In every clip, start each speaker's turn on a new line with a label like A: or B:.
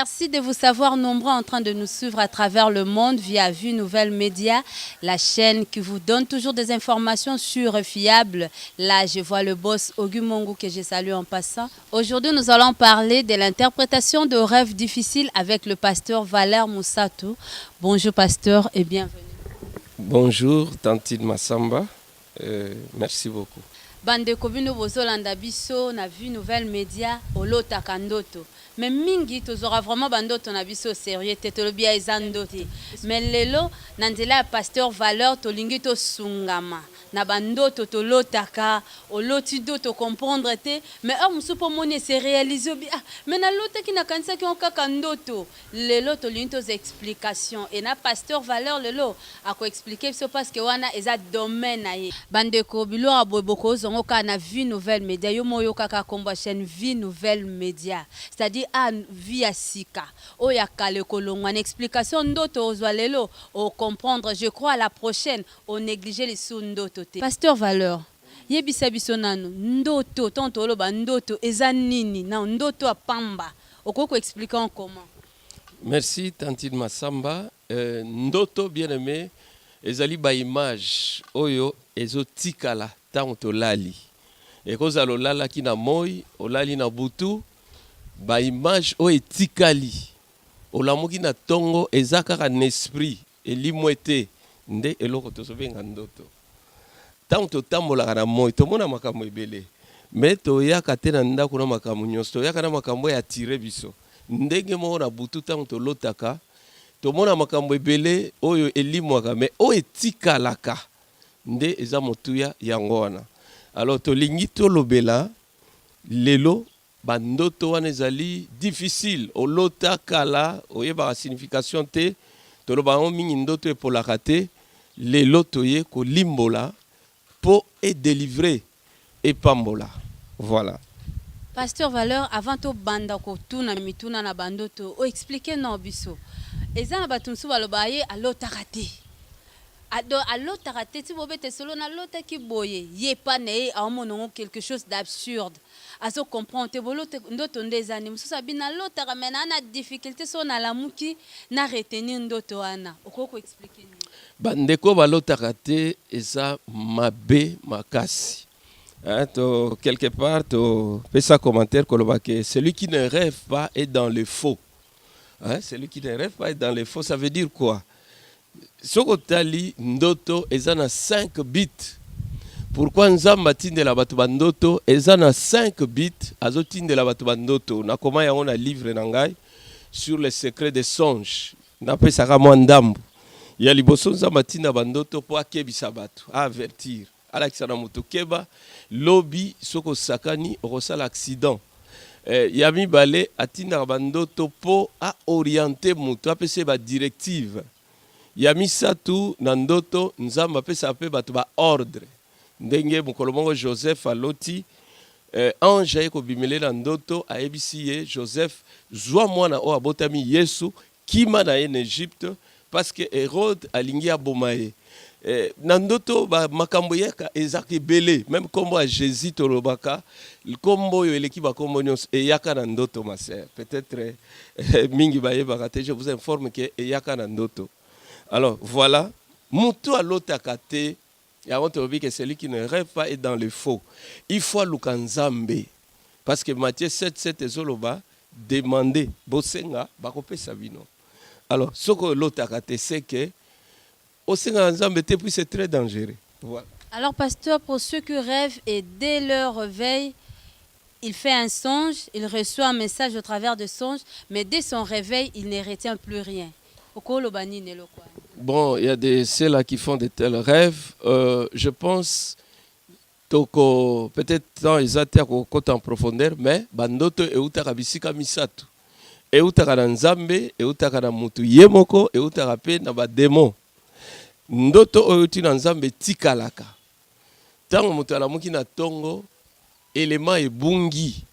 A: Merci de vous savoir nombreux en train de nous suivre à travers le monde via Vue Nouvelle Média, la chaîne qui vous donne toujours des informations sûres et fiables. Là, je vois le boss Ogu Mongu que je salue en passant. Aujourd'hui, nous allons parler de l'interprétation de rêves difficiles avec le pasteur Valère Moussatou. Bonjour pasteur et bienvenue.
B: Bonjour Tantine Massamba, merci beaucoup.
A: Bande kobino bozolanda biso na Vue Nouvelle Média olota kandoto. Mais mingi tozora vraiment bandoto na biso sérieux tetolobi ya ezandote. Mais lelo na nzela ya pasteur Valeur tolingi to sungama. Na bandoto tolotaka oloti do to comprendre te mais musu po moni se réaliser bi mais na lota ki na kanisa ki okaka ndoto lelo tolingi to explication et na pasteur Valeur lelo ako expliquer biso parce que wana eza domaine na ye. Bande ko bilo aboboko zongoka na Vue Nouvelle Média yo moyo kaka komba chaîne Vue Nouvelle Média. C'est-à-dire via sika oya kale kolongwa une explication ndoto ozwa lelo o comprendre je crois à la prochaine on négliger les sous ndoto te. Pasteur Valeur yebisa biso nanu ndoto tonto loba ndoto eza nini na ndoto apamba okoko expliquer en comment.
B: Merci Tantine Massamba. Ndoto bien aimé ezali ba image oyo ezotikala tanto lali ekoza lolala kina moi olali na butu ba image o etikali olamuki na tongo ezaka na esprit elimwete nde eloko tozobenga ndoto tanto tambola na moi tomona makambo ebele mais toyaka te na ndako na makambo nyonso toyaka na makambo ya tire biso ndenge moko na butu tanto lotaka tomona makambo ebele oyo elimwaka mais o etikalaka nde eza motuya yango wana. Alors tolingi tolobela lelo bandoto wana ezali difficile olota kala oyeba signification te toloba mingi ndoto epolaka te lelo toye kolimbola po et délivrer et pambola. Voilà.
A: Pasteur Valeur avant to banda ko tuna mituna na bandoto o expliquer no biso eza na batumsu baloba ye alota raté alota raté ti bobete solo na lota ki boye ye pa ne amono quelque chose d'absurde azo comprendre te bolote ndoto ndezani mususa bina lota ramena na difficulté so na lamuki na retenir ndoto wana okoko expliquer ni
B: bandeko balota raté eza mabe makasi. Quelque part, fais ça commentaire que celui qui ne rêve pas est dans le faux. Celui qui ne rêve pas est dans le faux, ça veut dire quoi? Sokotali ndoto ezana 5 bits. Pourquoi nzamba tindela batu bandoto ezana 5 bits azotindela batu bandoto na koma ya ona livre na ngai sur les secrets des songes. Na pesa kama ndambu. Ya liboso nzamba tinda bandoto po akebisa batu, avertir. Alakisana moto keba lobi soko sakani rosala accident. Yami bale atinda bandoto po a orienter moto apese ba directive. Yami satu na ndoto nzamba pesa pe batu ba ordre. Ndenge mukolomongo Joseph aloti ange ko bimele na ndoto a ebisiye Joseph zwa mwana o abotami Yesu kima na en Égypte parce que Hérode alingi abomaye. Nandoto ba makambo yaka ezaki belé même kombo a Jésus tolobaka kombo yo eleki ba kombo nyonso eyaka na ndoto ma sœur peut-être mingi baye bakate je vous informe que eyaka na ndoto. Alors voilà mutu alota kate ya on que celui qui ne rêve pas est dans le faux. Il faut lukanzambe parce que Matthieu 7:7 ezoloba demander bosenga bakopesa bino. Alors soko lota kate c'est que puis c'est très dangereux. Voilà.
A: Alors pasteur, pour ceux qui rêvent et dès leur réveil, il fait un songe, il reçoit un message au travers de songe, mais dès son réveil, il ne retient plus rien.
B: Bon, il y a ceux-là qui font de tels rêves. Je pense peut-être dans les attaques en profondeur, mais bandoto eutaka bisika misatu. Eutaka na nzambe, eutaka na mutu yemoko, eutaka pe na ba démon. Ndoto oyo tina nzambe tikalaka. Tango mutu alamuki na tongo, élément ebungi.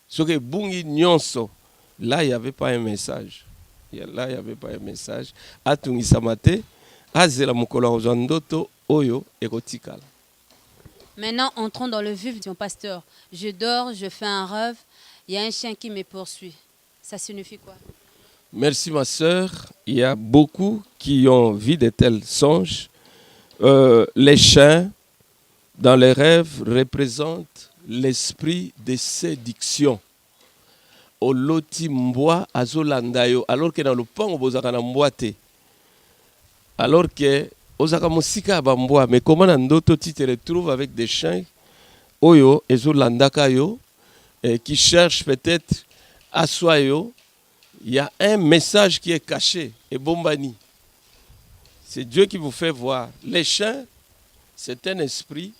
B: Soki ebungi nyonso, là il n'y avait pas un message. Là il n'y avait pas un message. Atungisama te, azela mukolo ozwa ndoto oyo ekotikala.
A: Maintenant, entrons dans le vif du pasteur. Je dors, je fais un rêve, il y a un chien qui me poursuit. Ça signifie quoi?
B: Merci ma sœur. Il y a beaucoup qui ont vu de tels songes. Les chiens, dans les rêves, représentent l'esprit de séduction. Oloti mbwa azolandayo, alors que dans le pango bozaka na mbwate. Alors que ozaka musika ba mbwa, mais comment dans d'autres tu te retrouves avec des chiens oyo ezolandaka yo qui cherchent peut-être à soi yo. Il y a un message qui est caché et bombani. C'est Dieu qui vous fait voir. Les chiens, c'est un esprit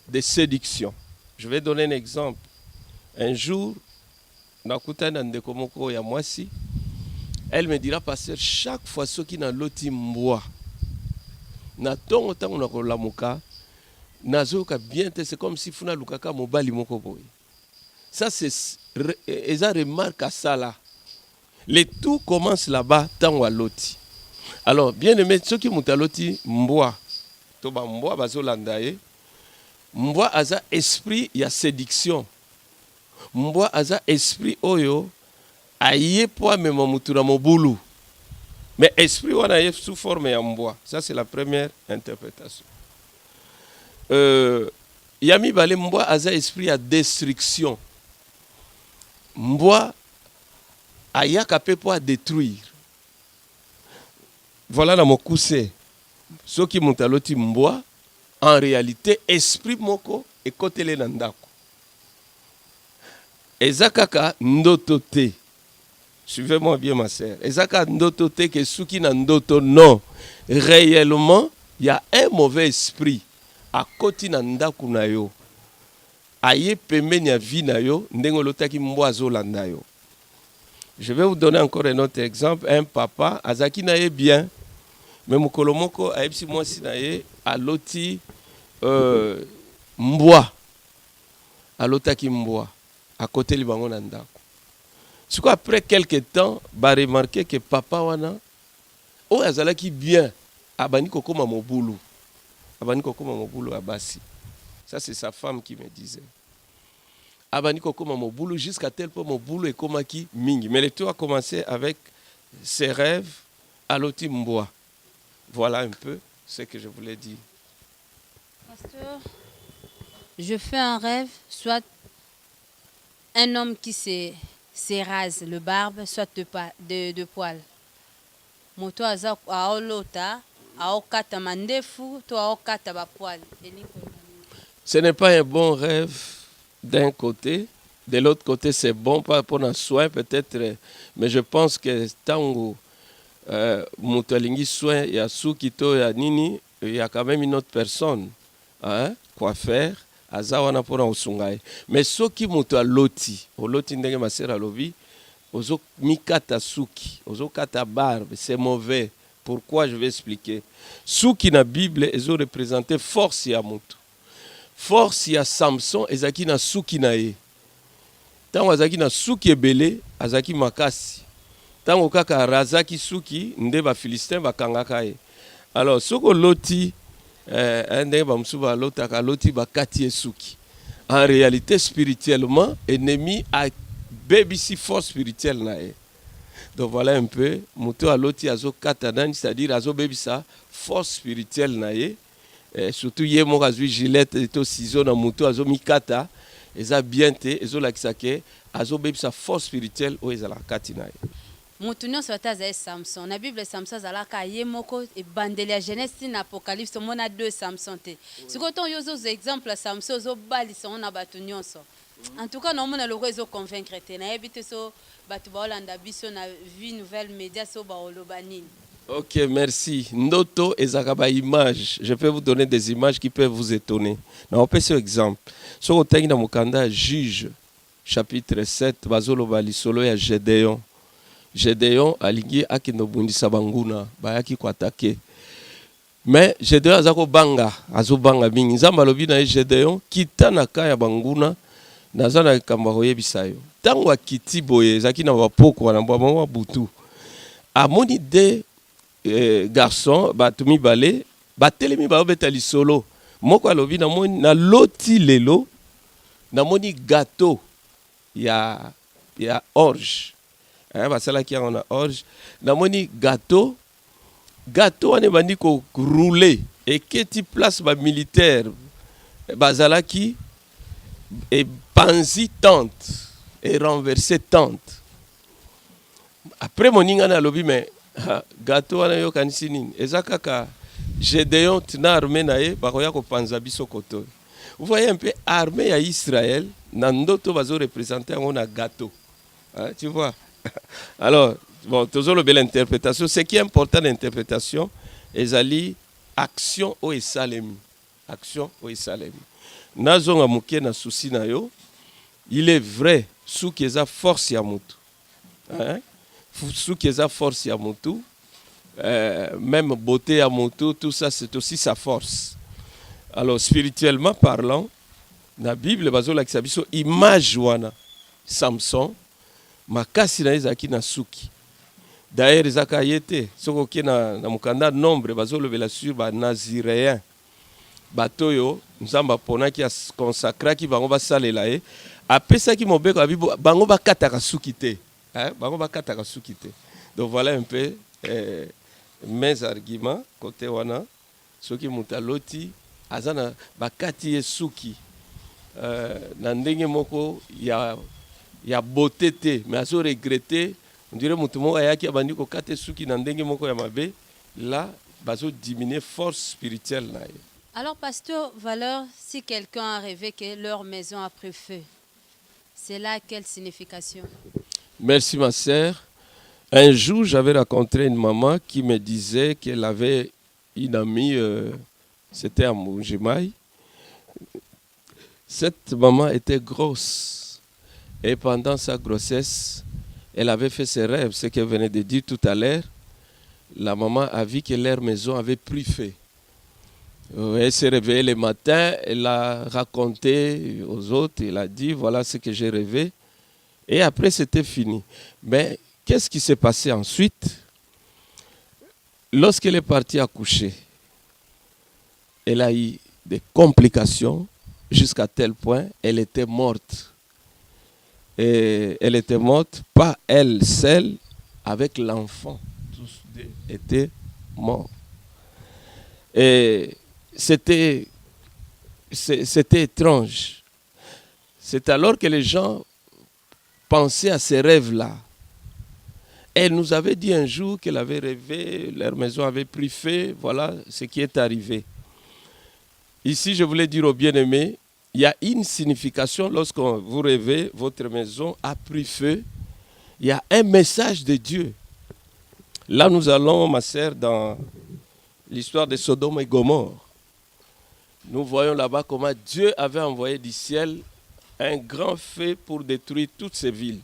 B: de séduction. Je vais donner un exemple. Un jour, elle me dira, pasteur, chaque fois ce qui n'a loti mboa, na tongo tango na kolamuka, nazoka bien te, c'est comme si funa lukaka mobali moko boy. Ça c'est eza remarque à ça là. Le tout commence là-bas tango loti. Alors, bien aimé, ceux qui muta loti mboa, to ba mboa bazolanda ye, mboa aza esprit ya séduction. Mbwa aza esprit oyo aye po mema mutu na mobulu. Mais esprit wana ye sous forme ya mbwa. Ça c'est la première interprétation. Yami bale mbwa aza esprit ya destruction. Mbwa ayaka pe po détruire. Voilà na mokuse. Soki mutaloti mbwa, en réalité esprit moko ekotele na ndako. Ezakaka ndoto te. Suivez-moi bien ma sœur. Ezaka ndoto te que souki na ndoto non. Réellement, il y a un mauvais esprit à côté na ndaku na yo. Aye pembeni ya vie na yo ndengo lotaki mbwa zolanda yo. Je vais vous donner encore un autre exemple. Un papa azaki na ye bien. Mais mukolo moko ayebisi mwasi na ye aloti mbwa. Alotaki mbwa. À côté du bango nandako. Après quelques temps, ba remarqué que papa wana o azalaki bien abani kokoma mobulu. Abani kokoma mobulu abasi. Ça c'est sa femme qui me disait. Abani kokoma mobulu jusqu'à tel point mobulu et komaki mingi. Mais le tout a commencé avec ses rêves à l'oti mboa. Voilà un peu ce que je voulais dire.
A: Pasteur, je fais un rêve, soit un homme qui se rase le barbe, soit de poils. Moto aza aolota, aokata mandefu, to aokata ba poil.
B: Ce n'est pas un bon rêve d'un côté. De l'autre côté, c'est bon par rapport à un soin peut-être. Mais je pense que tango moto alingi soin ya sukito ya nini, il y a quand même une autre personne. Hein? Quoi faire? Azawana pona usungai. Mais soki mutu aloti, oloti ndenge masera lobi, ozo mikata suki, ozo kata barbe, c'est mauvais. Pourquoi? Je vais expliquer. Suki na Bible ezo représenter force ya mutu. Force ya Samson ezaki na suki na ye. Tango azaki na suki ebele, azaki makasi. Tango kaka razaki suki, nde ba Philistin bakangaka ye. Alors soko loti en réalité, spirituellement, ennemi a bébisi force spirituelle. Donc voilà un peu, Mouto aloti azo katadan, c'est-à-dire azo bébisa force spirituelle. Surtout yé mo azui gilette et to ciseau na Mouto azo mikata, eza bien te, ezo lakisake, azo bébisa force spirituelle o ezala katina.
A: Mutu nyonso ataza Samson. Na Bible Samson azalaka ye moko e bandeli ya Genèse na Apocalypse mona 2 Samson te. Sikoto yozo exemple Samson zo bali son na batu nyonso. En tout cas, non mona loko ezo convaincre te na ebite so batu ba Holanda biso na vie nouvelle média so ba olobanini.
B: Ok, merci. Ndoto ezakaba image. Je peux vous donner des images qui peuvent vous étonner. On peut ce exemple. So otangi na mukanda Juge chapitre 7 bazolo bali solo ya Gédéon. Gédéon alingi akino bundisa banguna bayaki ko attaquer. Mais Gédéon azako banga, azobanga mingi. Nzamba lobi na Gédéon kita na kaya banguna nazana kamba koyebisa yo. Tango akiti boye zaki na bapoko wana mbwa butu. Amoni de garçon batumi balé batelemi ba obeta lisolo. Moko alobi na moni na loti lelo na moni gâteau ya orge. basala qui on a orge namoni gâteau wana bandi ko rouler et que tu place ba militaire bazala qui et panzi tente et renverser tente après moninga na lobi mais gâteau wana yo kanisi nini eza kaka Gédéon tina armée na ye bakoya ko panza biso koto. Vous voyez un peu armée à Israël nandoto bazo représenter on a gâteau. Hein, tu vois. Alors, bon, toujours le belle interprétation. Ce qui est important d'interprétation, ezali action o esalemi. Action o esalemi. Nazonga muke na souci na yo. Il est vrai, sous keza force ya mutu. Hein? Sous keza force ya mutu. Même beauté à mutu, tout ça c'est aussi sa force. Alors, spirituellement parlant, na Bible bazo la kisabiso image wana Samson makasi na ezaki na suki. D'ailleurs ezaka yete soko ke na mukanda nombre bazolobela sur ba naziréen batoyo nzamba ponaki consacraki bango basalela ye apesaki mobeko abibo bango bakataka suki te, hein, bango bakataka suki te. Donc voilà un peu mes arguments côté wana soki mutaloti azana bakati ye suki na ndenge moko ya beauté te mais azo regretter on dirait mutu moko ayaki abandi ko kate suki na ndenge moko ya mabe là bazo diminuer force spirituelle na ye.
A: Alors pasteur Valeur, si quelqu'un a rêvé que leur maison a pris feu, c'est là quelle signification?
B: Merci ma sœur. Un jour j'avais rencontré une maman qui me disait qu'elle avait une amie c'était à Moujimaï. Cette maman était grosse et pendant sa grossesse, elle avait fait ses rêves, ce qu'elle venait de dire tout à l'heure. La maman a vu que leur maison avait pris feu. Elle s'est réveillée le matin, elle a raconté aux autres, elle a dit voilà ce que j'ai rêvé. Et après c'était fini. Mais qu'est-ce qui s'est passé ensuite? Lorsqu'elle est partie accoucher, elle a eu des complications jusqu'à tel point elle était morte. Et elle était morte, pas elle seule, avec l'enfant. Tous deux étaient morts. Et c'était étrange. C'est alors que les gens pensaient à ces rêves-là. Elle nous avait dit un jour qu'elle avait rêvé, leur maison avait pris feu, voilà ce qui est arrivé. Ici, je voulais dire aux bien-aimés, il y a une signification lorsque vous rêvez, votre maison a pris feu. Il y a un message de Dieu. Là, nous allons, ma sœur, dans l'histoire de Sodome et Gomorrhe. Nous voyons là-bas comment Dieu avait envoyé du ciel un grand feu pour détruire toutes ces villes.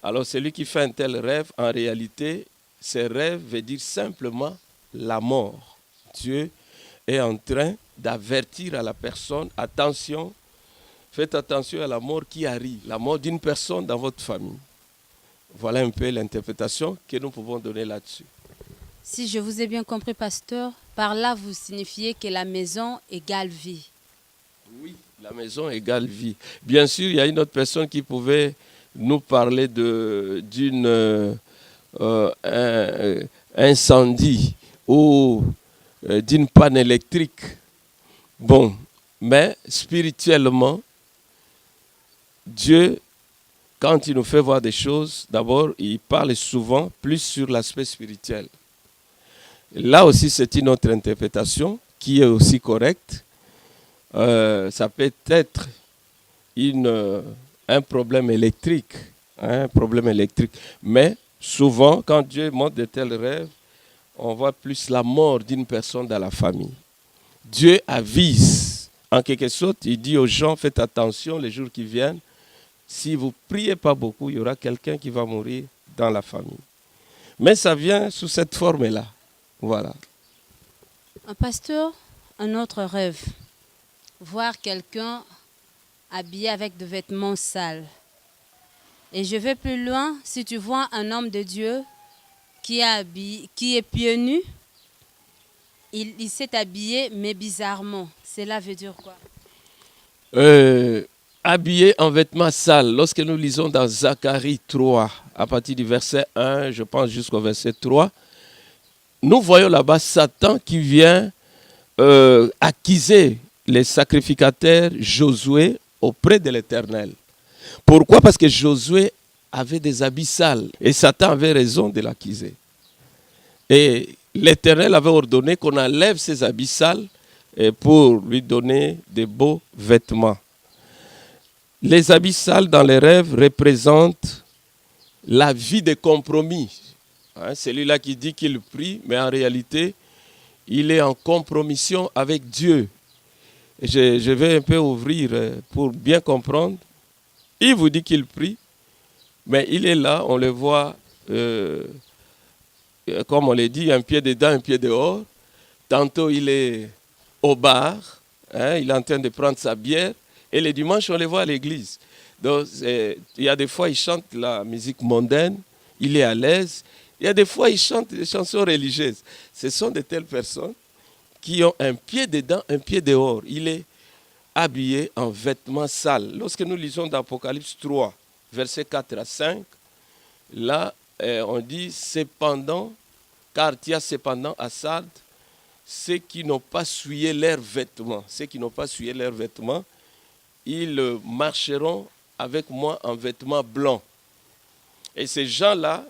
B: Alors, celui qui fait un tel rêve, en réalité, ce rêve veut dire simplement la mort. Dieu est en train d'avertir à la personne, attention, faites attention à la mort qui arrive, la mort d'une personne dans votre famille. Voilà un peu l'interprétation que nous pouvons donner là-dessus.
A: Si je vous ai bien compris, pasteur, par là vous signifiez que la maison égale vie.
B: Oui, la maison égale vie. Bien sûr, il y a une autre personne qui pouvait nous parler d'une incendie ou d'une panne électrique. Bon, mais spirituellement, Dieu, quand il nous fait voir des choses, d'abord, il parle souvent plus sur l'aspect spirituel. Là aussi, c'est une autre interprétation qui est aussi correcte. Ça peut être un problème électrique, mais souvent, quand Dieu montre de tels rêves, on voit plus la mort d'une personne dans la famille. Dieu avise. En quelque sorte, il dit aux gens, faites attention les jours qui viennent. Si vous ne priez pas beaucoup, il y aura quelqu'un qui va mourir dans la famille. Mais ça vient sous cette forme-là. Voilà.
A: Un pasteur, un autre rêve. Voir quelqu'un habillé avec des vêtements sales. Et je vais plus loin, si tu vois un homme de Dieu qui est pieds nus, il s'est habillé, mais bizarrement. Cela veut dire quoi?
B: habillé en vêtements sales. Lorsque nous lisons dans Zacharie 3, à partir du verset 1, je pense jusqu'au verset 3, nous voyons là-bas Satan qui vient accuser les sacrificateurs Josué auprès de l'Éternel. Pourquoi? Parce que Josué avait des habits sales et Satan avait raison de l'accuser. Et l'Éternel avait ordonné qu'on enlève ses habits sales pour lui donner de beaux vêtements. Les habits sales dans les rêves représentent la vie de compromis. Celui-là qui dit qu'il prie, mais en réalité, il est en compromission avec Dieu. Je vais un peu ouvrir pour bien comprendre. Il vous dit qu'il prie, mais il est là, on le voit, comme on l'a dit, un pied dedans, un pied dehors. Tantôt, il est au bar, il est en train de prendre sa bière, et les dimanches, on le voit à l'église. Donc, il y a des fois, il chante la musique mondaine, il est à l'aise. Il y a des fois, il chante des chansons religieuses. Ce sont de telles personnes qui ont un pied dedans, un pied dehors. Il est habillé en vêtements sales. Lorsque nous lisons dans Apocalypse 3, versets 4 à 5, là, on dit, cependant, car il y a cependant à Sardes, ceux qui n'ont pas souillé leurs vêtements, ils marcheront avec moi en vêtements blancs. Et ces gens-là,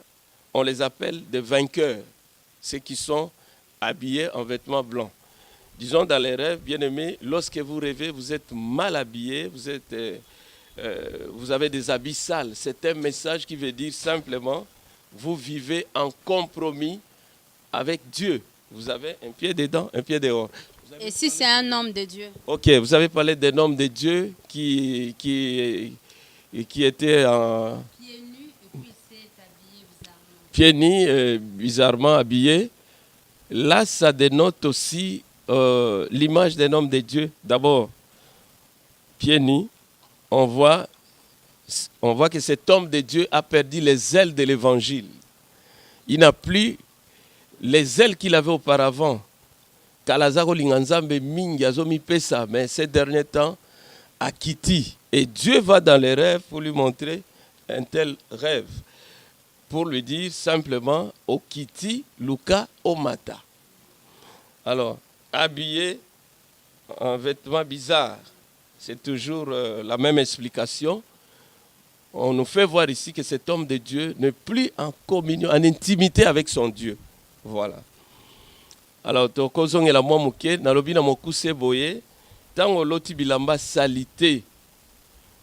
B: on les appelle des vainqueurs, ceux qui sont habillés en vêtements blancs. Disons dans les rêves, bien-aimés, lorsque vous rêvez, vous êtes mal habillé, vous avez des habits sales. C'est un message qui veut dire simplement, vous vivez en compromis avec Dieu. Vous avez un pied dedans, un pied dehors.
A: Et si c'est un homme de Dieu? Ok,
B: vous avez parlé d'un homme de Dieu qui était en...
A: pieds nus et puis s'est habillé bizarrement.
B: Pieds nus, bizarrement habillé. Là, ça dénote aussi l'image d'un homme de Dieu. D'abord, pieds nus, on voit que cet homme de Dieu a perdu les ailes de l'évangile. Il n'a plus les ailes qu'il avait auparavant. Kalazako linganzambe mingi azomi pesa, mais ces derniers temps a quitté. Et Dieu va dans les rêves pour lui montrer un tel rêve. Pour lui dire simplement, au kiti, luka, au mata. Alors, habillé en vêtements bizarres, c'est toujours la même explication. On nous fait voir ici que cet homme de Dieu n'est plus en communion, en intimité avec son Dieu. Voilà. Alors, tokozonge la mwa muke, nalobi na mokuse boye, tango loti bilamba salité.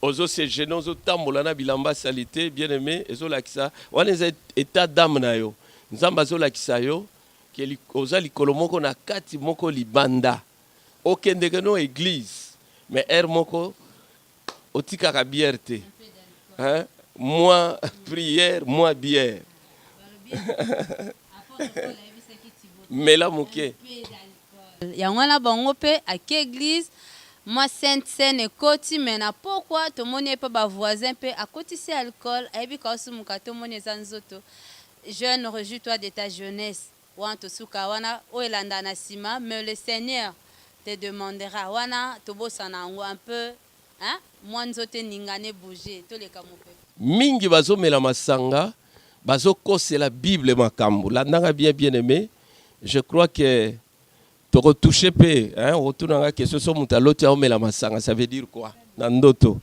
B: Ozo se gêne, ozo tambola na bilamba salité, bien aimé, ezo lakisa, wana eza état d'âme na yo. Nzamba zo lakisa yo, ke oza likolo moko na kati moko libanda. Okendeke no église, mais er moko otikaka bière te. Moi prière, moi bière. Mela muke.
A: Yango na bango pe ak église moi sainte scène ekoti mais na pourquoi to moni pe ba voisin pe akotisi alcool ayebi ka osumuka to moni eza nzoto. Jeune, réjouis-toi de ta jeunesse. Wanto suka wana o elanda na sima, mais le Seigneur te demandera wana to bosana ngo un peu hein moi nzote ningane bouger to le kamope.
B: Mingi bazo mela masanga bazo kose la Bible makambo. La nanga bien aimé. Je crois que te retoucher pe, retourne à la question sur Moutaloti à Omela Masanga, ça veut dire quoi? Nandoto.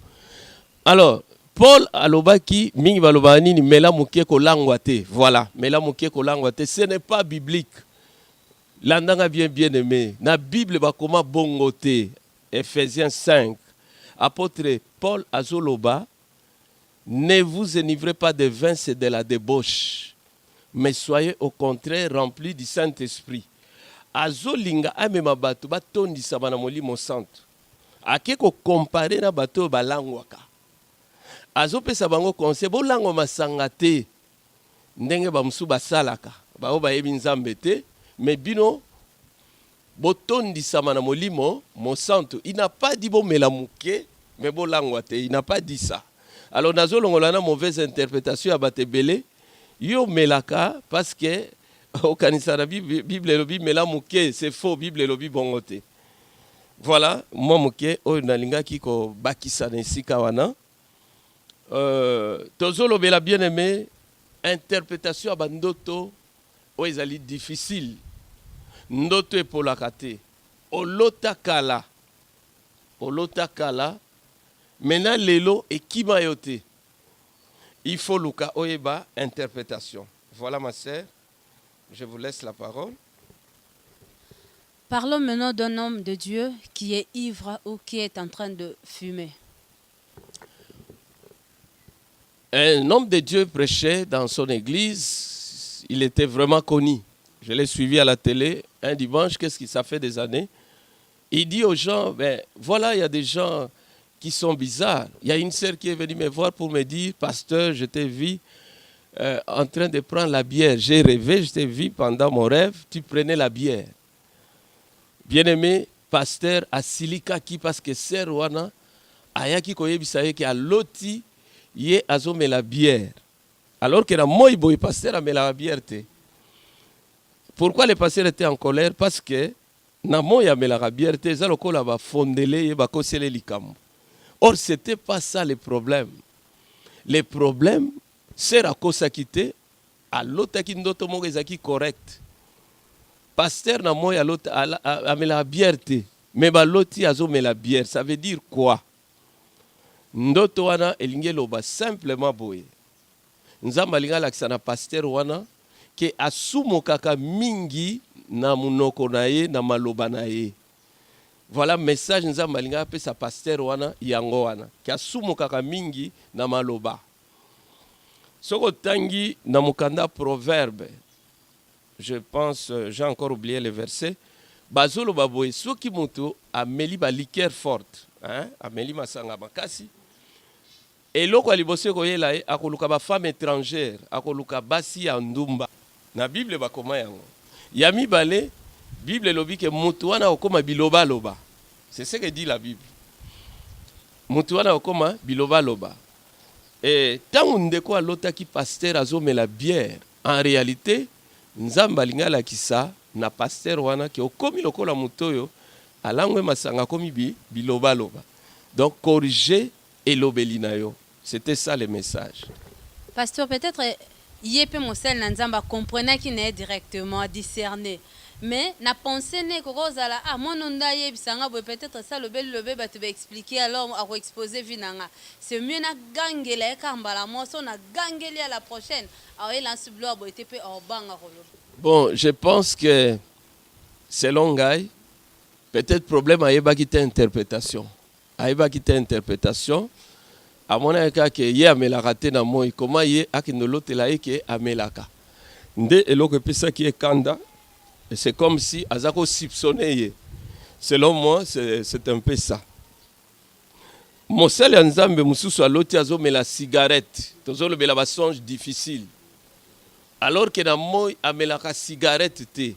B: Alors, Paul alobaki mingi balobani ni mela mukie ko langwate. Voilà, mela mukie ko langwate, ce n'est pas biblique. Landanga bien aimé. Na Bible ba koma bongote. Ephésiens 5. Apôtre Paul azoloba, ne vous enivrez pas de vin, c'est de la débauche. Mais soyez au contraire remplis du Saint-Esprit. Azolinga amema bato batondisa bana molimo santo. Ake ko comparer na bato balangwaka. Azo pesa bango conseil bolango masanga te. Ndenge ba musu basalaka. Ba obayebi nzambe te, mais bino botondisa bana molimo mo santo. Il n'a pas dit bo melamuke, mais bolangwa te. Il n'a pas dit ça. Alors nazo longola na mauvaise interprétation ya batebele. Yo melaka parce que au kanisa na Bible lobi mela muke c'est faux Bible lobi bongote. Voilà, moi moke oyo nalingaki ko bakisa na esika wana. Tozolobela bien aimé, interprétation ya bandoto oyo ezali difficile. Ndoto epolaka te. Olota kala. Maintenant lelo ekima yo te. Il faut luka oyeba interprétation. Voilà ma sœur, je vous laisse la parole.
A: Parlons maintenant d'un homme de Dieu qui est ivre ou qui est en train de fumer.
B: Un homme de Dieu prêchait dans son église. Il était vraiment connu. Je l'ai suivi à la télé un dimanche, ça fait des années. Il dit aux gens, ben, voilà, il y a des gens qui sont bizarres. Il y a une sœur qui est venue me voir pour me dire, pasteur, je t'ai vu en train de prendre la bière. J'ai rêvé, je t'ai vu pendant mon rêve, tu prenais la bière. Bien-aimé, pasteur asilika ki parce que sœur wana ayaki koyebisa ye ki aloti ye azome la bière. Alors que na moi boy pasteur amela la bière te. Pourquoi le pasteur était en colère? Parce que na moi amela la bière te za lokola ba fondele ye ba kosele likambo. Or c'était pas ça le problème. Le problème c'est à kosa kité alotaki ndoto moko ezaki correct. Pasteur na moi amela la bière te. Mais baloti azomela bière, ça veut dire quoi? Ndoto wana elingi loba simplement boye. Nzamba linga lakisa na pasteur wana ke asumo kaka mingi na munoko na ye na maloba na ye. Voilà message nzamba linga pe sa pasteur wana yango wana ke asumo kaka mingi na maloba. Soko tangi na mukanda proverbe. Je pense, j'ai encore oublié le verset. Bazolo baboye soki mutu ameli ba liqueur forte, hein, ameli masanga makasi. Eloko alibose koyela e akoluka ba femme étrangère, akoluka basi ya ndumba. Na Bible bakoma yango. Ya mibale, Bible lobi ke mutu wana okoma biloba loba. C'est ce que dit la Bible. Mutu wana okoma biloba loba. Et tant ndeko alotaki pasteur azomela bière, en réalité nzamba lingala kisa na pasteur wana ki okomi lokola mutoyo alangwe masanga komi biloba loba. Donc corriger et lobelina yo. C'était ça le message.
A: Pasteur, peut-être yépe mosel na nzamba comprenait qu'il n'est directement discerné. Mais na pensé ne kozala mon onda yebisanga peut-être ça lobe ba te expliquer alors à exposer vinanga. C'est mieux na gangela kambala moso na gangeli à la prochaine. Alors il en sublo bo était pe obanga kolo.
B: Bon, je pense que selon Guy, peut-être problème ayeba qui interprétation. Ayeba qui interprétation. À mon avis que ye amelaka te na moi comment ye akinolotela eke amelaka. Nde eloko pesa qui est kanda. C'est comme si azako soupçonné. Selon moi, c'est un peu ça. Mosel nzambe mususu aloti azomela cigarette. Tozolobela ba songe difficile. Alors que na moi amelaka cigarette te.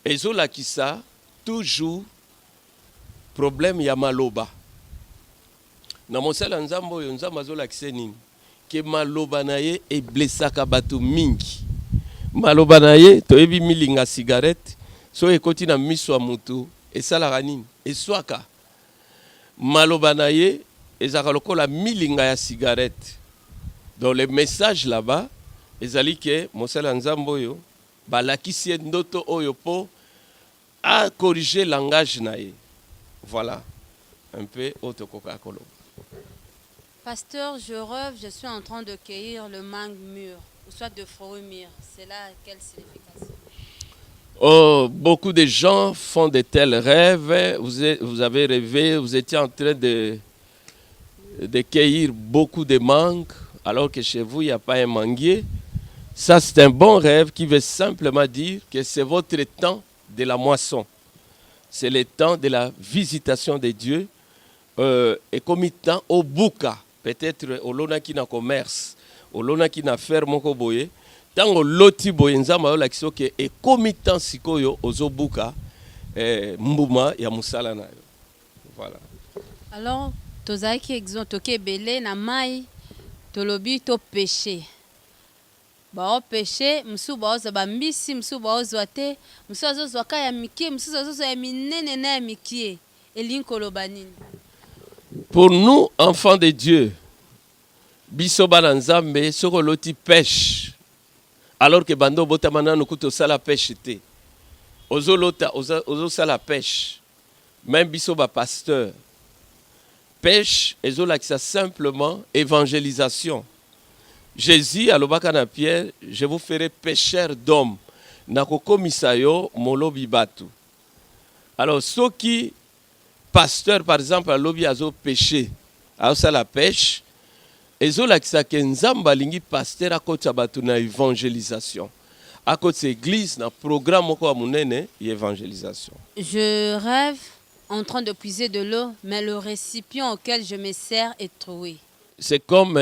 B: Ezolakisa toujours problème ya maloba. Na mosel nzambe oyo nzambe azolakisa nini? Ke maloba na ye e blessaka bato mingi. Maloba na ye toyebi milinga cigarette so ekoti na miso ya mutu esalaka nini eswaka. Maloba na ye ezaka lokola milinga ya cigarette. Donc le message là-bas ezali ke mosala nzambe oyo balakisi ndoto oyo po a corriger langage na ye. Voilà un peu otokoka kolo.
A: Pasteur, je rêve, je suis en train de cueillir le mangue mûr, ou soit de fruits mûrs. C'est là quelle signification?
B: Oh, beaucoup de gens font de tels rêves. Vous avez rêvé, vous étiez en train de cueillir beaucoup de mangues, alors que chez vous, il n'y a pas un manguier. Ça, c'est un bon rêve qui veut simplement dire que c'est votre temps de la moisson. C'est le temps de la visitation de Dieu. Et comme il temps au bouka, peut-être au lona qui na commerce, au lona qui na ferme moko boye, tant au loti boye nzamba la kisoke et comme il temps sikoyo ozo bouka mbuma ya musala na yo. Voilà.
A: Alors, tozaki exotoke belé na mai tolobi to péché. Ba péché, musu ba oza ba mbisi, musu ba ozwa te, musu azozwa ka ya mikie, musu azozwa ya minene na ya mikie. elingi koloba nini?
B: Pour nous, enfants de Dieu, biso bana nzambe soko loti pêche, alors que bando botamana nukuto sala pêche te. Ozo lota, ozo sala pêche. Même biso ba pasteur. Pêche, ezo lakisa simplement évangélisation. Jésus alobaka na Pierre, je vous ferai pêcheur d'hommes. Nakokomisa yo molobi batu. Alors ceux qui pasteur par exemple alobi azo pêcher, azo la pêche, ezo lakisa ke nzamba lingi pasteur akota batu na évangélisation. Akota église na programme moko wa munene évangélisation.
A: Je rêve en train de puiser de l'eau, mais le récipient auquel je me sers est troué.
B: C'est comme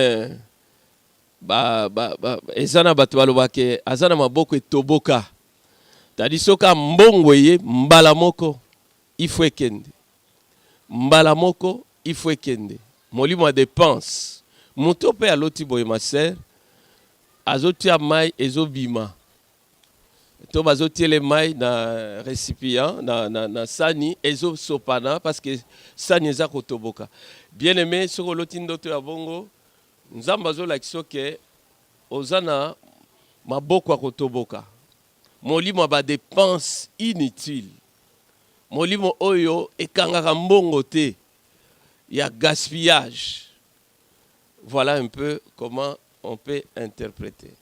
B: ezana batu balobake azana maboko etoboka. Tadi soka mbongo ye mbala moko il faut ekende. Mbala moko il faut ekende. Molimo a dépense. Moto pe aloti boye ma sœur azotia mai ezobima. To bazotiele mai na récipient na sani ezo sopana parce que sani eza kotoboka. Bien aimé soko loti ndoto ya bongo nzamba zo lakso ke ozana maboko kotoboka. Molimo ba dépense inutile. Molimo oyo ekangaka mbongo te. Ya gaspillage. Voilà un peu comment on peut interpréter.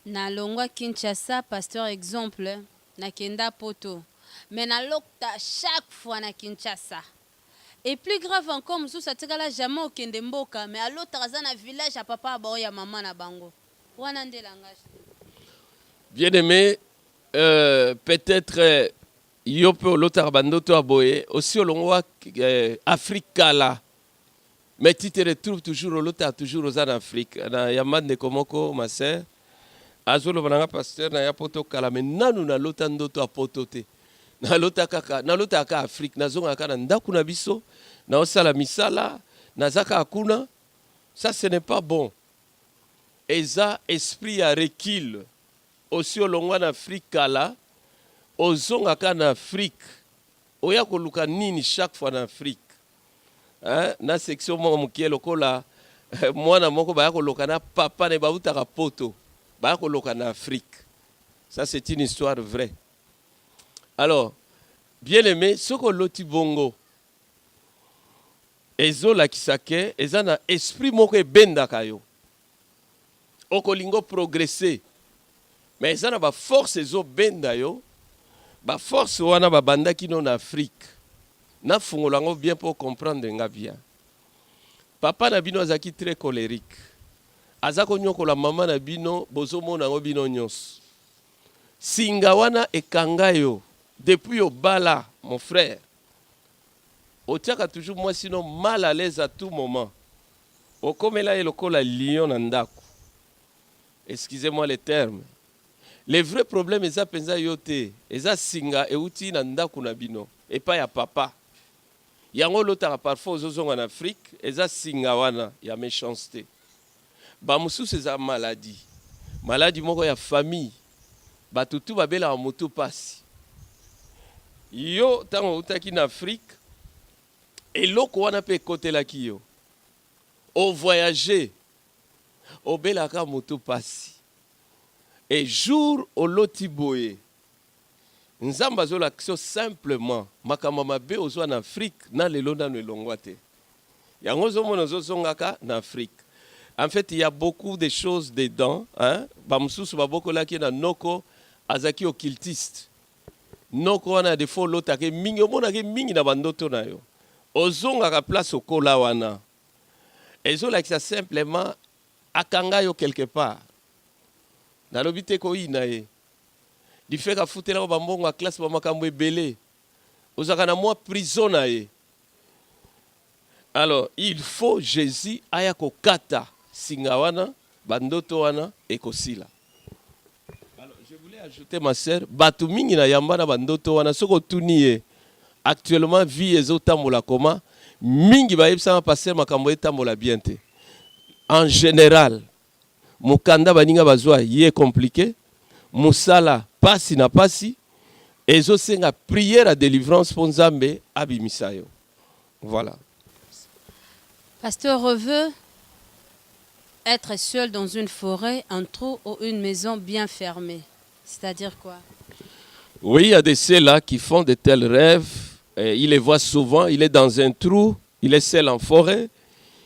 A: Na longwa Kinshasa, pasteur exemple, na kenda poto. Mais na lokta chaque fois na Kinshasa. Et plus grave encore, moussou sa tigala jamais au kende mboka, mais à l'autre na village à papa bao ya maman na bango. Wana nde langage.
B: Bien aimé, peut-être yopo l'autre bandoto aboye aussi au longwa Africa là. Mais tu te retrouves toujours au l'autre toujours aux Afrique. Na yamande komoko ma sœur. Azolo bananga pasteur na ya poto kala mais nanu na lota ndoto apoto te. Na lota ka Afrique na zonga ka na ndaku na biso na osala misala na zaka akuna. Ça ce n'est pas bon. Eza esprit à recul. Aussi au longwa na Afrique kala ozonga ka na Afrique. Oya koluka nini chaque fois na Afrique. Hein? Na section mo mukie lokola mwana moko ba koloka na papa ne ba utaka poto. Ba koloka na Afrique. Ça c'est une histoire vraie. Alors, bien aimé, soko loti bongo. Ezo la kisake, ezana esprit moko ebenda kayo. Okolingo progresser. Mais ezana ba force ezo benda yo. Ba force wana ba banda kino na Afrique. Na fungolango bien pour comprendre nga bien. Papa na bino azaki très colérique. Azako nyoko la mama na bino bozomo na bino nyos. Singa wana ekangayo depuis au bala mon frère. Otiaka toujours moi sinon mal à l'aise à tout moment. Okomela elokola lion ndako. Excusez-moi les termes. Les vrais problèmes eza penza yote, eza singa euti na ndako na bino et pas ya papa. Yango lotaka parfois ozozonga en Afrique, eza singa wana ya méchanceté. Bamusu c'est maladie. Maladie moko ya famille. Batutu babela moto pasi. Yo tango utaki na Afrique eloko wana pe kotela kiyo. O voyager o belaka moto pasi. Et jour au lotiboye. Nzamba zo l'action simplement makama mabe ozo en Afrique na lelo na nelongwate. Yango zo mona zo songaka na Afrique. En fait, il y a beaucoup de choses dedans. Hein? Bamsusu baboko la ki na noko azaki occultiste. Noko wana de fo lotake mingi omona ke mingi na bandoto na yo. Ozonga ka place okola wana. Ezo la ki simplement akanga yo quelque part. Na lobite ko ina ye. Di fait ka futela ba mbongo a classe ba makambo ebele. Ozaka na moi prison na ye. Alors, il faut Jésus aya ko kata singawana bandoto wana ekosila. Alors, je voulais ajouter ma sœur, batu mingi na yamba na bandoto wana soko tuniye. Actuellement vie ezotambola koma mingi ba yebisa passer makambo etambola bien te. En général, mukanda baninga bazwa yé compliqué, musala pasi na pasi, ezosenga prière à délivrance pour Nzambe abimisa yo. Voilà.
A: Pasteur veut être seul dans une forêt, un trou ou une maison bien fermée. C'est-à-dire quoi?
B: Oui, il y a de ceux-là qui font de tels rêves. Et il les voit souvent. Il est dans un trou, il est seul en forêt.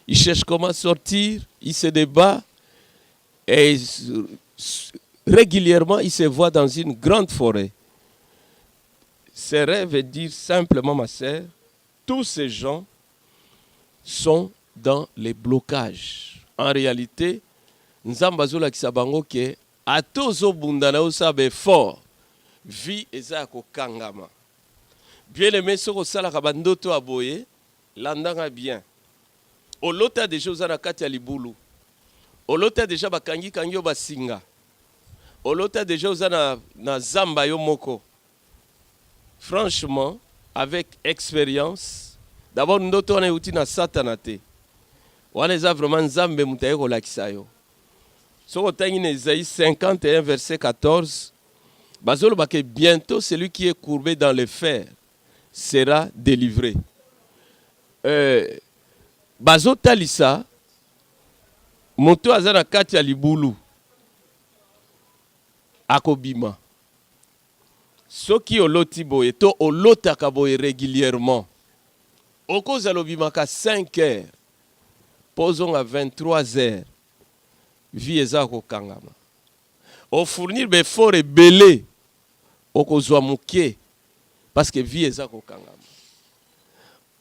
B: Il cherche comment sortir, il se débat. Et régulièrement, il se voit dans une grande forêt. Ces rêves disent simplement, ma sœur, tous ces gens sont dans les blocages. En réalité, Nzamba zola kisabango ke atozo bundana osabe fort vie eza ko kangama. Bien aimé soko sala kabandoto aboye landanga bien. Olota déjà ozana kati ya libulu. Olota déjà bakangi kangi yo basinga. Olota déjà ozana na zamba yo moko. Franchement, avec expérience, d'abord ndoto wana uti na satana te. Wana eza vraiment Nzambe mutaye kolakisa yo. Soko tangi na Isaïe 51 verset 14, bazolo bake bientôt celui qui est courbé dans le fer sera délivré. Bazo talisa moto azana kati ya libulu akobima. Soki oloti boye to olotaka boye régulièrement. Okoza lobimaka 5 heures. Posons à 23 heures. Vie eza ko kangama. O fournir be fort belé. Okozwa muke parce que vie eza ko kangama.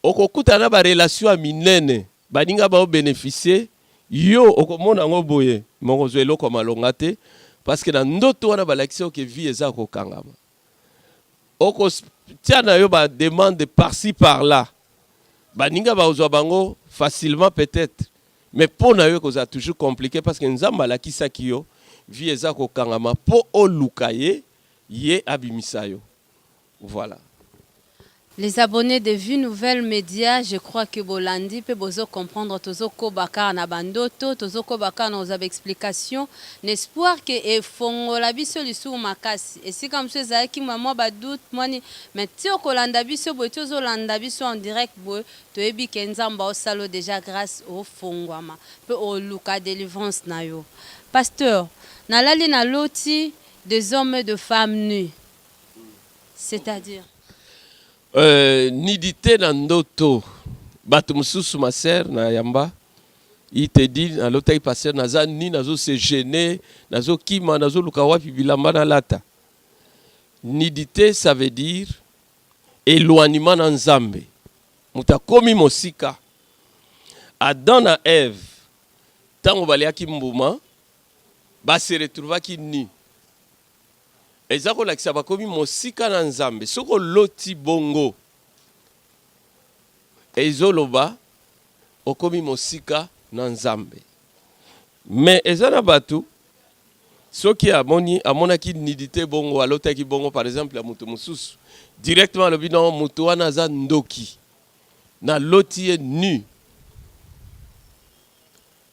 B: Okokuta na ba relation a minene. Baninga ba bénéficier yo okomona ngo boye. Mongozo eloko malonga te parce que na ndoto wana balakisi que vie eza ko kangama. Oko tiana yo ba demande par-ci par-là. Baninga ba ozwa bango facilement peut-être. Mais pour na yo koza toujours compliqué parce que Nzamba la kisaki yo vie eza ko kangama po olukaye ye abimisa yo. Voilà.
A: Les abonnés de Vue Nouvelle Média, je crois que Bolandi peut bozo comprendre tozo ko baka na bandoto, tozo ko baka na ozabe explication, l'espoir que e fongo la biso lisu makasi. Et si comme ça za ki maman ba doute moni, mais ti o kolanda biso bo tozo landa biso en direct bo to ebi ke Nzamba o salo déjà grâce au fongwama. Pe o luka délivrance na yo. Pasteur, na lali na loti des hommes et de femmes nus. C'est-à-dire
B: nidité na ndoto bato mususu ma sœur na yamba il te dit na lota pasteur naza ni nazo se gêner nazo kima nazo luka wapi bilamba na lata. Nidité ça veut dire éloignement na Nzambe. Muta komi mosika Adam na Ève tango baliaki mbuma ba se retrouvaki ni. Ezako lakisa bakomi mosika na Nzambe. Soko loti bongo. Ezoloba okomi mosika na Nzambe. Mais ezana batu soki amonaki nidité bongo alotaki bongo par exemple ya mutu mususu directement lobi non mutu wana za ndoki na loti est nu.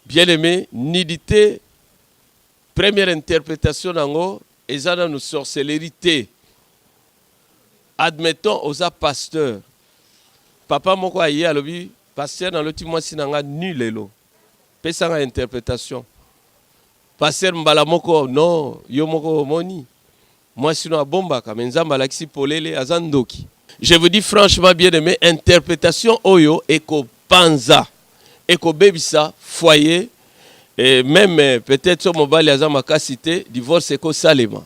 B: Bien aimé, nidité première interprétation nango ezana nous sorcellerie. Admettons aux pasteurs. Papa moko aye alobi pasteur dans loti mwasi nanga nu lelo. Pesa nga interprétation. Pasteur mbala moko non yo moko moni. Mwasi no abombaka mais Nzamba lakisi polele azandoki. Je vous dis franchement bien aimé, interprétation oyo eko panza. Eko bebisa foyer. Et même peut-être sur mobile azam makasité divorce eko salema.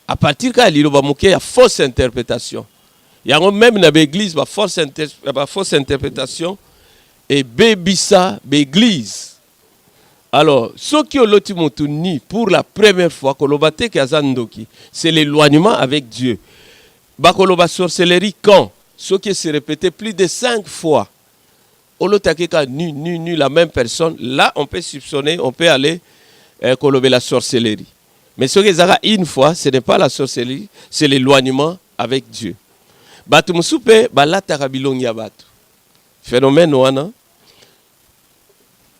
B: À partir quand il va manquer à fausse interprétation. Il y a même dans l'église ba fausse interprétation et bebisa l'église. Alors ceux qui ont l'otimotouni pour la première fois kolobate kazandoki, c'est l'éloignement avec Dieu. Ba koloba sorcellerie quand ceux qui se répétaient plus de 5 fois. Olotakeka nu, la même personne. Là, on peut soupçonner, on peut aller colober la sorcellerie. Mais ce qui est une fois, ce n'est pas la sorcellerie, c'est l'éloignement avec Dieu. Batu musupe balataka bilongi ya batu. Phénomène wana.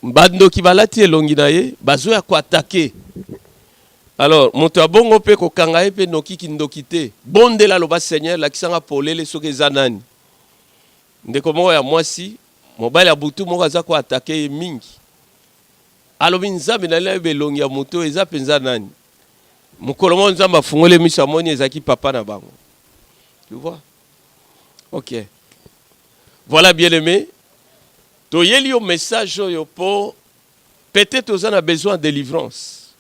B: Bando ki balati elongi na ye, bazo ya ko attaquer. Alors, moto abongo pe ko kanga pe noki kindoki te. Bondela loba Seigneur la kisanga polele soki eza nani. Ndeko moko ya mwasi, mobali ya butu moko aza ko attaquer mingi. Alobi nzambe na lebe longi ya moto eza penza nani. Mukolo mo nzamba fungole miso amoni ezaki papa na bango. Tu vois? OK. Voilà bien aimé. Toyeli au message yo po peut-être aux a besoin de délivrance.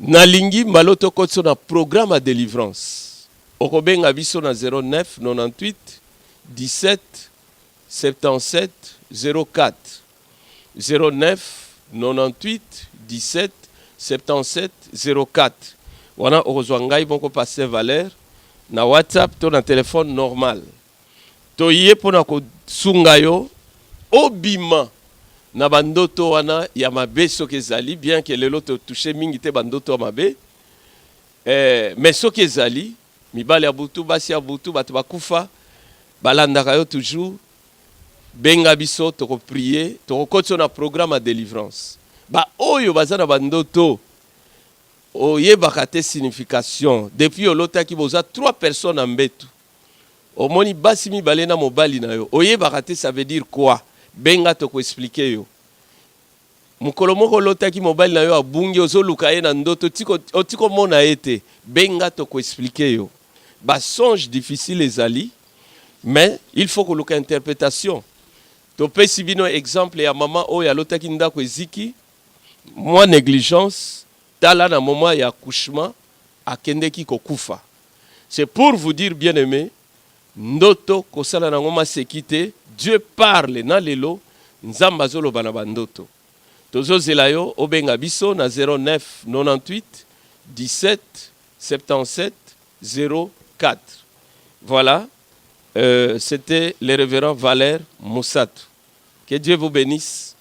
B: Nalingi maloto kotso na programme de délivrance. Okobenga biso na 09 98 17 77 04. 09 98 17 77 04. Wana okozwa ngai boko passer Valère na WhatsApp to na téléphone normal. Toye pona ko sunga yo obima na bandoto wana ya mabe soki ezali, bien que lelo to touché mingi te bandoto ya mabe, mais soki ezali mibali ya butu basi ya butu bato bakufa balandaka yo toujours benga biso toko prier toko kotso na programme de délivrance. Ba oyo baza na bandoto oyebaka te signification depuis olotaki boza 3 personnes en mbetu omoni basi mibale na mobali na yo oyebaka te ça veut dire quoi. Benga toko expliquer yo. Mukolo moko lotaki mobali na yo abungi ozoluka ye na ndoto tiko mona ete. Benga toko expliquer yo. Ba songe difficile ezali, mais il faut que luka interprétation. To pesi bino exemple ya maman oyo alotaki ndako eziki, moi négligence, tala na moment ya accouchement akendeki kokufa. C'est pour vous dire bien aimé, ndoto kosala na ngoma sekite, Dieu parle na lelo, nzamba zolo bana bandoto. Tozo zelayo obenga biso na 09 98 17 77 04. Voilà, c'était le révérend Valère Moussatou. Que Dieu vous bénisse.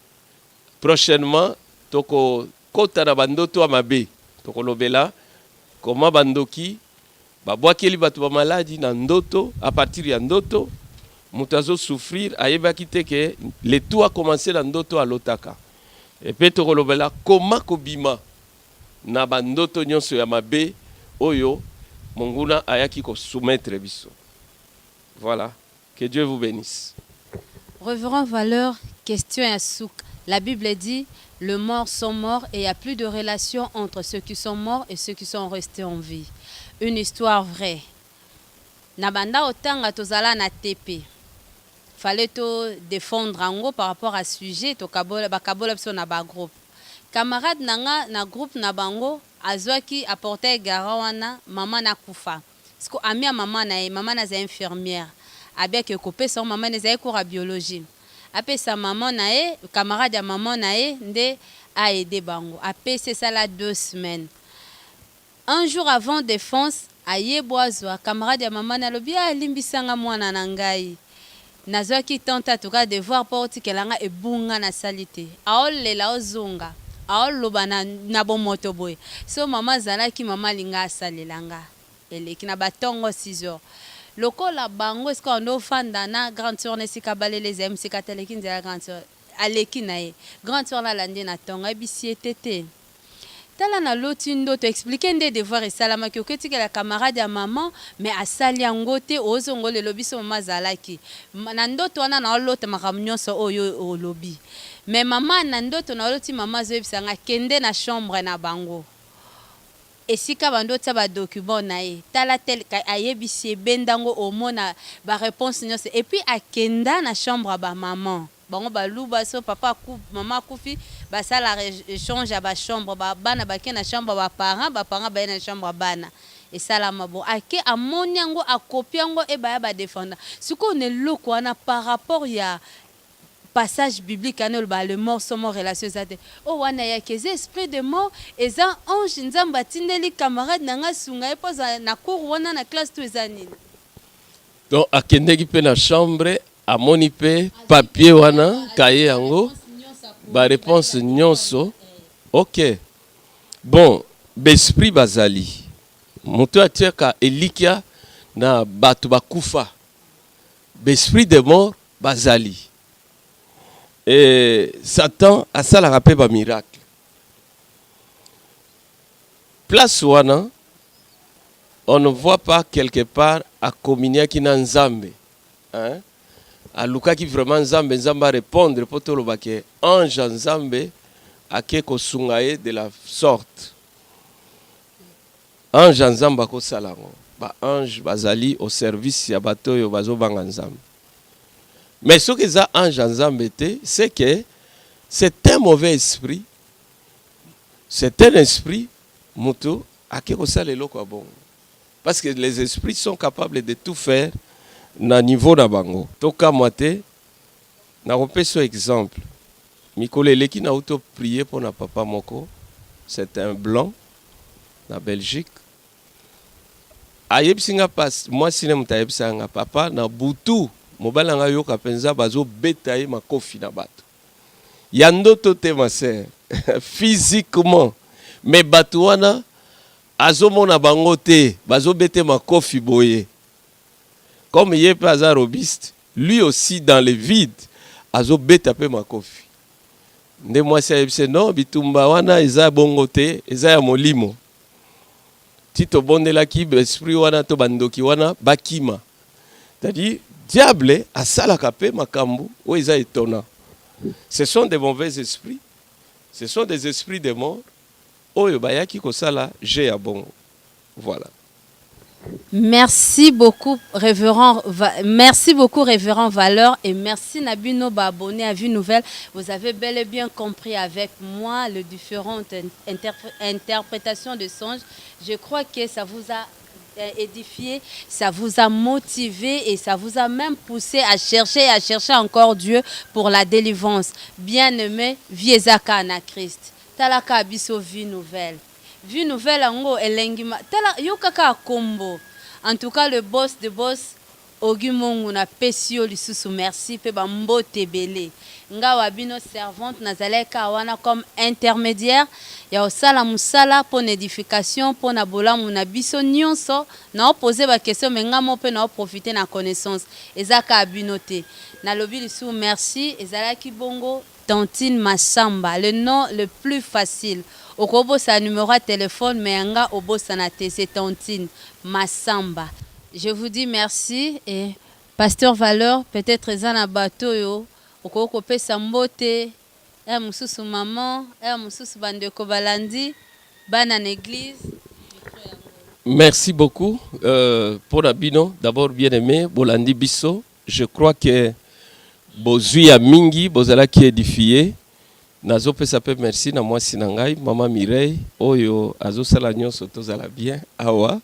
B: Prochainement, toko kota na bandoto amabe, toko lobela, comment bandoki, babwakeli bato ba maladie na ndoto, à partir ya ndoto, mutazo souffrir, ayebaki te que le tout a commencé na ndoto à lotaka. Et puis toko lobela, comment kobima na bandoto nyonso ya mabe, oyo, monguna ayaki ko soumettre biso. Voilà, que Dieu vous bénisse.
A: Révérend Valeur, question à souk. La Bible dit, les morts sont morts et il n'y a plus de relation entre ceux qui sont morts et ceux qui sont restés en vie. Une histoire vraie. Nabanda otanga tozala na TP. Fallait to défendre ango par rapport à ce sujet, to kabola biso na ba groupe. Camarade nanga na groupe na bango azwaki apporter garawana maman na kufa. Parce que amia maman na za infirmière. Avec coupé son maman na za cours à biologie. Après sa maman nae, camarade ya maman nae nde a aidé bango. Après c'est ça là 2 semaines. Un jour avant défense, aye boazwa camarade ya maman na lobi limbisanga mwana na ngai. Nazwaki tenta tuka devoir porti kelanga ebunga na salite. Aolela ozunga. Aoloba na bomoto boy. So maman zalaki maman linga asalelanga. Eleki na batongo 6 heures. Lokola bango est-ce qu'on doit fanda na grande sœur nesika balele zem sika teleki nzela grande sœur aleki na ye grande sœur la lande na tonga bisi etete tala na loti ndo to expliquer nde devoir et salama ki oketi ke la camarade ya maman mais asali yango te ozongo le lobi so mama zalaki na ndoto wana na lota makamnyoso oyo o lobi mais maman na ndoto na loti mama zo bisanga kende na chambre na bango. Et si kabando tsa ba document na ye tala tel ka ayebisi bendango omona ba réponse nyose et puis akenda na chambre ba maman bango ba luba so papa ku maman kufi ba sala échange ba chambre ba bana ba na chambre ba parents ba na chambre bana et sala mabo ake amoni yango akopia yango e ba défendre ce qu'on est loko na par rapport ya passage biblique anol ba le mort sont morts relation zate o wana ya keze esprit de mort eza ange nzamba tindeli camarade nanga sunga epoza na cour wana na classe to ezanini
B: donc akendeki pe na chambre amoni pe papier wana kaye yango ba réponse nyonso. OK, bon besprit bazali moto atiaka elikia na bato bakufa besprit de mort bazali. Et Satan a ça la rappelé par miracle. place wana, on ne voit pas quelque part à communier qui n'a nzambe. Hein? À Luka qui vraiment nzambe, nzambe a répondre pour tout le baké. Ange nzambe a keko sungaye de la sorte. Ange nzambe ko salango. Ba ange bazali au service ya bato yo bazo banga nzambe. Mais ce que ça ange nzambe te, c'est que c'est un mauvais esprit. C'est un esprit mutu a keko salelo kwa bon. Parce que les esprits sont capables de tout faire na niveau na bango. Toka moite, na repese exemple. Mikole leki na auto prier pour na papa moko. C'est un blanc na Belgique. Ayeb singa pas, moi sine mutayeb sanga papa na butu. Mobala nga yo kapenza bazo betaye makofi na bato. Yando tote ma sœur. Physiquement. Mais batouana azomona bango te, bazo bete makofi boye. Comme il est pas robiste, lui aussi dans le vide, azo bete pe makofi. Nde moi c'est non, bitumba wana eza bongo te, eza ya molimo. Tito bondela ki esprit wana to bandoki wana bakima. C'est-à-dire diable asala kape makambu o eza étonnant. Ce sont des mauvais esprits. Ce sont des esprits de mort. Oyo bayaki kosala j'ai à bon. Voilà.
A: Merci beaucoup, révérend Valeur, et merci Nabino abonné à Vue Nouvelle. Vous avez bel et bien compris avec moi les différentes interprétations de songes. Je crois que ça vous a édifié, ça vous a motivé et ça vous a même poussé à chercher encore Dieu pour la délivrance. Bien-aimé, viezaka na Christ. Talaka abiso Vue Nouvelle. Vue Nouvelle ango elengima. Tala yokaka kombo. En tout cas, le boss de boss, Ogumongu na pesio lisusu merci pe bambote belé. Nga wabino servante nazaleka wana comme intermédiaire ya osala musala pour édification pour na bolamu na biso nyonso na poser ba question mais nga mo pe na profiter na connaissance ezaka abinote. Na lobi lisusu merci ezalaki bongo Tantine Massamba, le nom le plus facile. Okobo sa numéro de téléphone mais nga obo sanate c'est Tantine Massamba. Je vous dis merci et Pasteur Valeur, peut-être Zana bateau yo, okoko pesa mbote, mususu maman, mususu bandeko balandi, bana l'église.
B: Merci beaucoup pour Abino. D'abord bien aimé, Bolandi Bisso. Je crois que bozui a mingi, bozala qui édifié. Nazo pesa pe merci na moi sinangai, maman Mireille, oyo azo sala nyonso tozala bien, awa.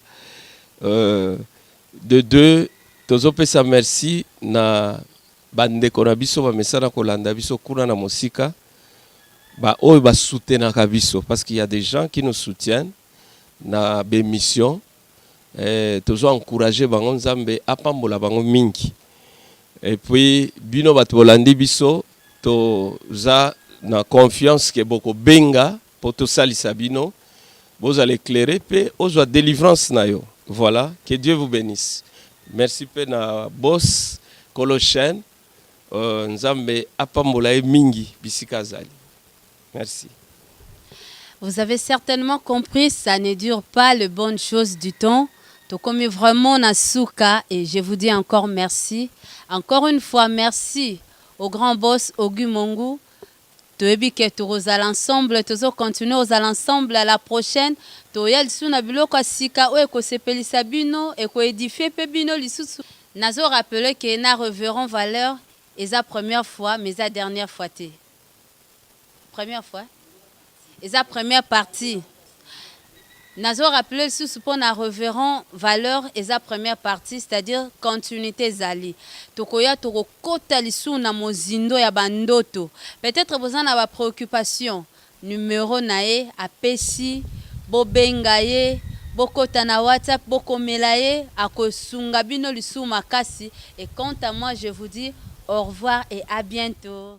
B: De deux, tozo pesa merci na bandeko na biso ba mesana kolanda biso kuna na mosika ba oyo ba soutenaka biso parce qu'il y a des gens qui nous soutiennent na bémission tozo encourager bango nzambe apambola bango mingi et puis bino bato bolandi biso toza na confiance que boko benga pour to salisa bino vous allez éclairer pe ozwa délivrance na yo. Voilà, que Dieu vous bénisse. Merci pena boss Colochen nzambe apambola mingi bisika zali. Merci.
A: Vous avez certainement compris, ça ne dure pas les bonnes choses du temps. To comme vraiment na souka et je vous dis encore merci. Encore une fois merci au grand boss Ogumongu. Toyebi ke toza l'ensemble, tozo continuer aux l'ensemble à la prochaine. Toyel suna biloko sika o eko sepelisa bino eko édifier pe bino lisusu. Nazo rappeler que na révérend Valeur et sa première fois mais sa dernière fois té. Première fois. Et sa première partie. Nazo rappeler sous pour na révérend Valeur et sa première partie, c'est-à-dire continuité zali. Tokoya toko kota lisu na mozindo ya bandoto. Peut-être besoin na ba préoccupation. Numéro nae apesi bobengaye bokota na WhatsApp bokomelaye akosunga bino lisu makasi et quant à moi je vous dis au revoir et à bientôt.